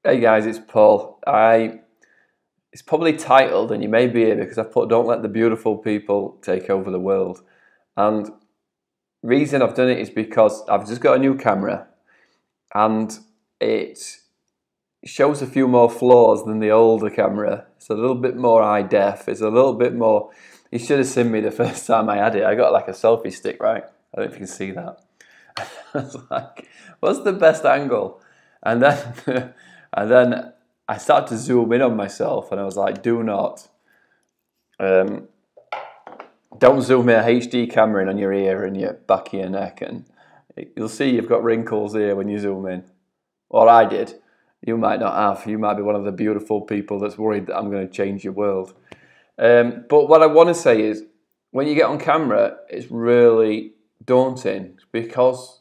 Hey guys, it's Paul. It's probably titled, and you may be here because I've put "Don't let the beautiful people take over the world." And reason I've done it is because I've just got a new camera, and it shows a few more flaws than the older camera. It's a little bit more high def. It's a little bit more. You should have seen me the first time I had it. I got like a selfie stick, right? I don't know if you can see that. I was like, "What's the best angle?" And then, and then I started to zoom in on myself, and I was like, "Do not, um, don't zoom in a HD camera in on your ear and your back of your neck, and you'll see you've got wrinkles here when you zoom in." Or I did. You might not have. You might be one of the beautiful people that's worried that I'm going to change your world. But what I want to say is, when you get on camera, it's really daunting because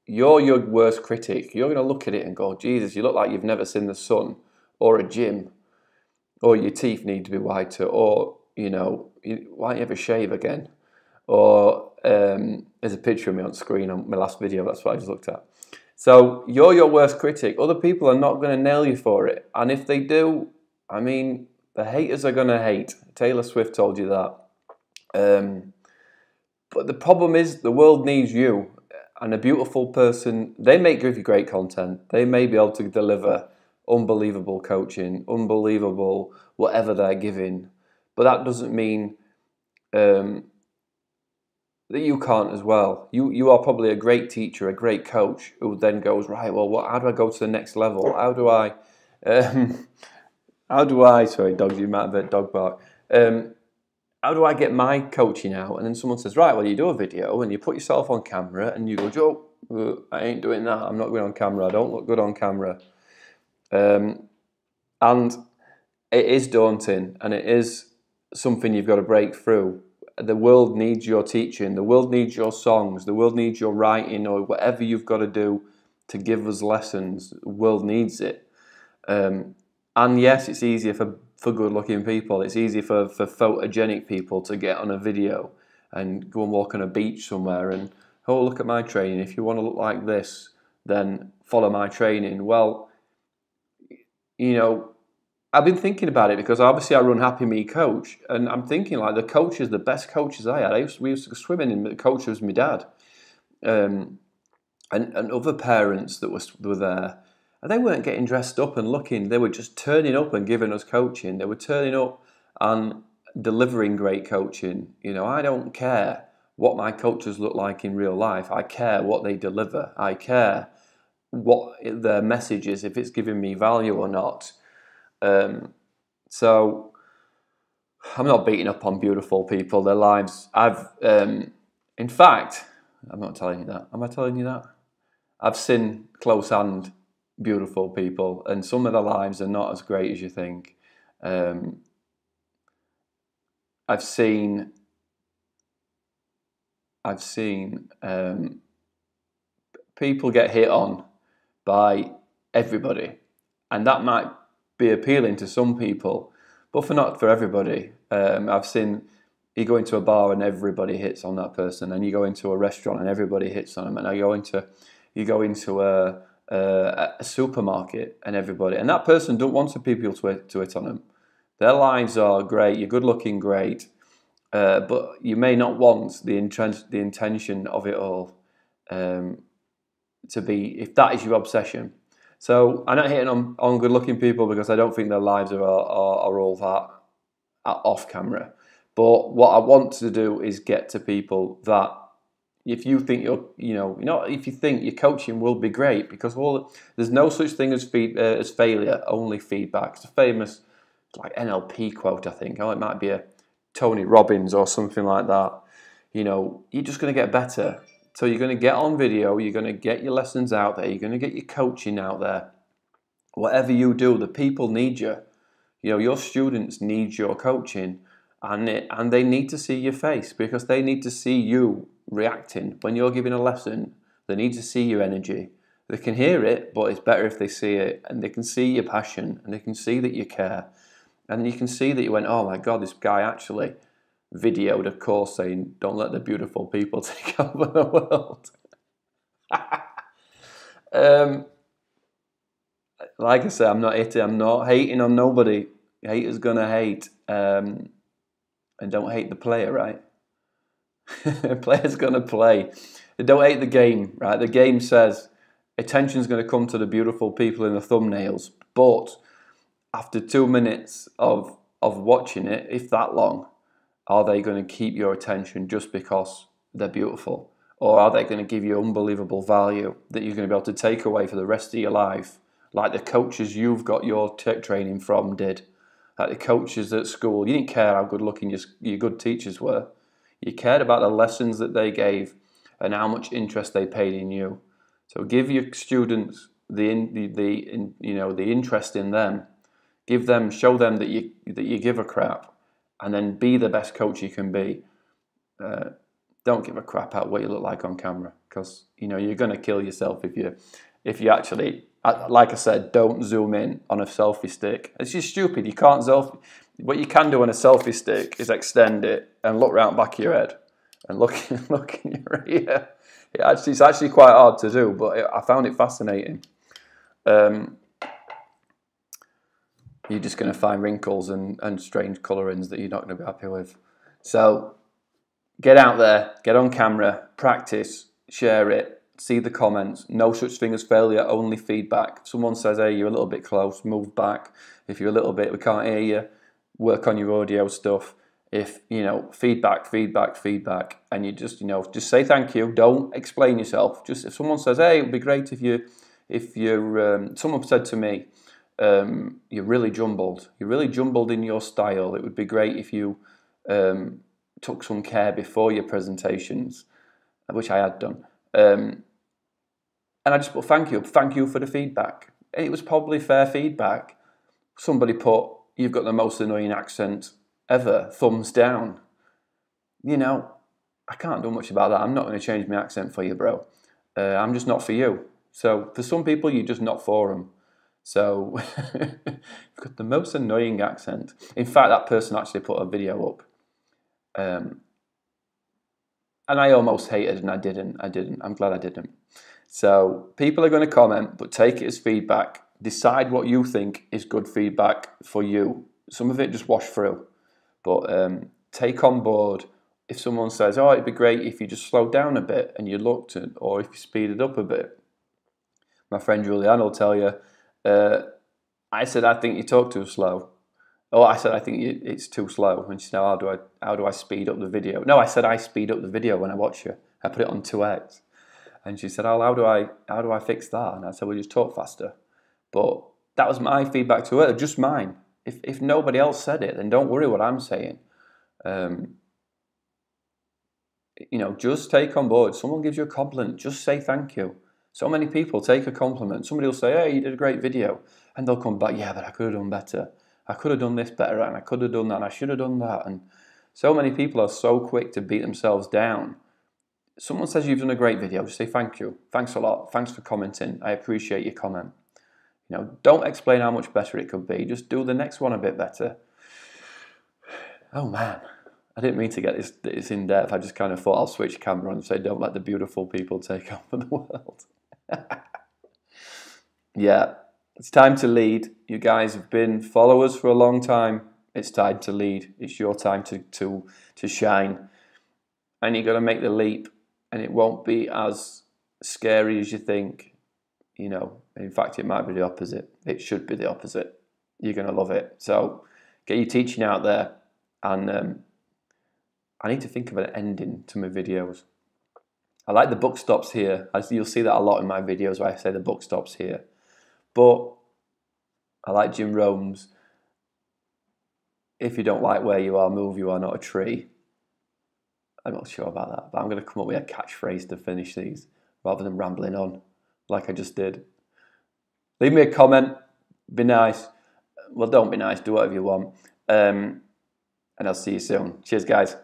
you're your worst critic. You're going to look at it and go, Jesus, you look like you've never seen the sun or a gym, or your teeth need to be whiter, or, why don't you have a shave again? Or there's a picture of me on screen on my last video, that's what I just looked at. So you're your worst critic. Other people are not going to nail you for it. And if they do, I mean, the haters are going to hate. Taylor Swift told you that. But the problem is the world needs you. And a beautiful person, they may give you great content. They may be able to deliver unbelievable coaching, unbelievable whatever they're giving. But that doesn't mean that you can't as well. You are probably a great teacher, a great coach, who then goes, right, well, how do I go to the next level? Um, sorry, dogs, you might have a dog bark. How do I get my coaching out? And then someone says, right, well, you do a video and you put yourself on camera and you go, Joe, I ain't doing that. I'm not going on camera. I don't look good on camera. And it is daunting, and it is something you've got to break through. The world needs your teaching. The world needs your songs. The world needs your writing, or whatever you've got to do to give us lessons. The world needs it. And yes, it's easier for good-looking people. It's easier for photogenic people to get on a video and go and walk on a beach somewhere and, oh, look at my training. If you want to look like this, then follow my training. Well, I've been thinking about it because obviously I run Happy Me Coach, and I'm thinking like the best coaches I had. We used to go swimming, and the coach was my dad, and other parents that were there, and they weren't getting dressed up and looking. They were just turning up and giving us coaching. They were turning up and delivering great coaching. I don't care what my coaches look like in real life. I care what they deliver. I care what their message is, if it's giving me value or not. So I'm not beating up on beautiful people, their lives. In fact, I'm not telling you that. Am I telling you that? I've seen close-hand beautiful people, and some of their lives are not as great as you think. I've seen people get hit on by everybody, and that might be appealing to some people, but not for everybody. I've seen you go into a bar and everybody hits on that person, and you go into a restaurant and everybody hits on them, and you go into a supermarket and everybody, and that person don't want some people to hit on them. Their lives are great. You're good looking, great, but you may not want the intention of it all to be, if that is your obsession. So I'm not hitting on good-looking people because I don't think their lives are all that off camera. But what I want to do is get to people that, if you think if you think your coaching will be great, because there's no such thing as failure, only feedback. It's a famous NLP quote, I think. Oh, it might be a Tony Robbins or something like that. You're just going to get better. So you're going to get on video, you're going to get your lessons out there, you're going to get your coaching out there. Whatever you do, the people need you. Your students need your coaching, and they need to see your face, because they need to see you reacting. When you're giving a lesson, they need to see your energy. They can hear it, but it's better if they see it, and they can see your passion, and they can see that you care. And you can see that you went, oh my God, this guy actually videoed a course saying, don't let the beautiful people take over the world. like I said, I'm not hating on nobody. Haters gonna hate, and don't hate the player, right? Player's gonna play. Don't hate the game, right? The game says attention's gonna come to the beautiful people in the thumbnails, but after 2 minutes of watching it, if that long, are they going to keep your attention just because they're beautiful? Or are they going to give you unbelievable value that you're going to be able to take away for the rest of your life, like the coaches you've got your tech training from did? Like the coaches at school, you didn't care how good looking your good teachers were. You cared about the lessons that they gave and how much interest they paid in you. So give your students the interest in them. Show them that you give a crap, and then be the best coach you can be. Don't give a crap about what you look like on camera, because you're going to kill yourself if you actually, like I said, don't zoom in on a selfie stick. It's just stupid. You can't selfie. What you can do on a selfie stick is extend it and look round the back of your head and look in your ear. It's actually quite hard to do, but I found it fascinating. You're just going to find wrinkles and strange colourings that you're not going to be happy with. So get out there, get on camera, practice, share it, see the comments. No such thing as failure, only feedback. If someone says, hey, you're a little bit close, move back. If you're a little bit, we can't hear you, work on your audio stuff. If, feedback, and you just say thank you. Don't explain yourself. Just if someone says, hey, it would be great if you're, someone said to me, you're really jumbled. You're really jumbled in your style. It would be great if you took some care before your presentations, which I had done. And I just put thank you for the feedback. It was probably fair feedback. Somebody put, you've got the most annoying accent ever, thumbs down. I can't do much about that. I'm not going to change my accent for you, bro. I'm just not for you. So for some people, you're just not for them. So you've got the most annoying accent. In fact, that person actually put a video up. And I almost hated and I didn't. I'm glad I didn't. So people are going to comment, but take it as feedback. Decide what you think is good feedback for you. Some of it just wash through. But take on board if someone says, oh, it'd be great if you just slowed down a bit and you looked at, or if you speeded up a bit. My friend Julianne will tell you, I said, I think you talk too slow. Oh, I said, I think it's too slow. And she said, how do I speed up the video? No, I said, I speed up the video when I watch you. I put it on 2x. And she said, oh, how do I fix that? And I said, well, just talk faster. But that was my feedback to her, just mine. If nobody else said it, then don't worry what I'm saying. Just take on board. Someone gives you a compliment, just say thank you. So many people take a compliment. Somebody will say, hey, you did a great video. And they'll come back, yeah, but I could have done better. I could have done this better, and I could have done that, and I should have done that. And so many people are so quick to beat themselves down. Someone says you've done a great video, just say thank you. Thanks a lot. Thanks for commenting. I appreciate your comment. Don't explain how much better it could be. Just do the next one a bit better. Oh, man. I didn't mean to get this in depth. I just kind of thought I'll switch camera and say, don't let the beautiful people take over the world. Yeah, it's time to lead. You guys have been followers for a long time. It's time to lead. It's your time to shine. And you've got to make the leap. And it won't be as scary as you think. In fact, it might be the opposite. It should be the opposite. You're going to love it. So get your teaching out there. And I need to think of an ending to my videos. I like the book stops here. You'll see that a lot in my videos where I say the book stops here. But I like Jim Rome's, if you don't like where you are, move, you are not a tree. I'm not sure about that, but I'm going to come up with a catchphrase to finish these rather than rambling on like I just did. Leave me a comment. Be nice. Well, don't be nice. Do whatever you want. And I'll see you soon. Cheers, guys.